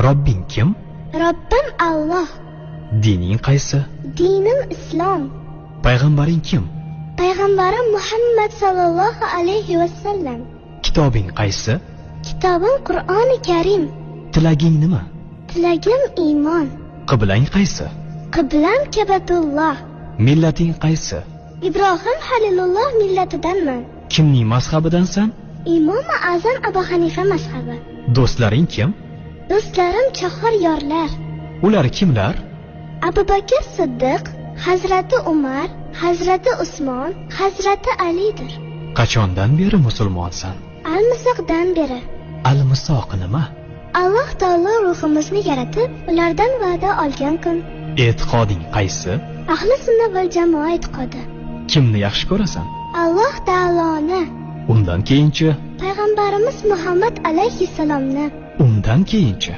Robbing kim? Robbim Alloh. Dining qaysi? Dinim Islom. Payg'ambaring kim? Payg'ambarim Muhammad sallallohu alayhi va sallam. Kitobing qaysi? Kitobim Qur'oni Karim. Tilaging nima? Tilagim iymon. Qiblang qaysi? Qiblam Kabatulloh. Millating qaysi? Ibrohim Halilulloh millatidanman. Kimning mazhabidansan? Imom Azam Abu Hanifa mazhabi. Do'stlaring kim? Do'stlarim chahor yorlar. Ular kimlar? Abu Bakr Siddiq, Hazrati Umar, Hazrati Usmon, Hazrati Alidir. Qachondan beri musulmonsan? Al-Misoqdan beri. Al-Misoq nima? Alloh taolo ruhimizni yaratib, ulardan va'da olgan kun. E'tiqoding qaysi? Ahli sunna va jamoa e'tiqodi. Kimni yaxshi ko'rasan? Alloh taoloni. Undan keyinchi? Payg'ambarimiz Muhammad alayhissalomni. Undan keyinchi?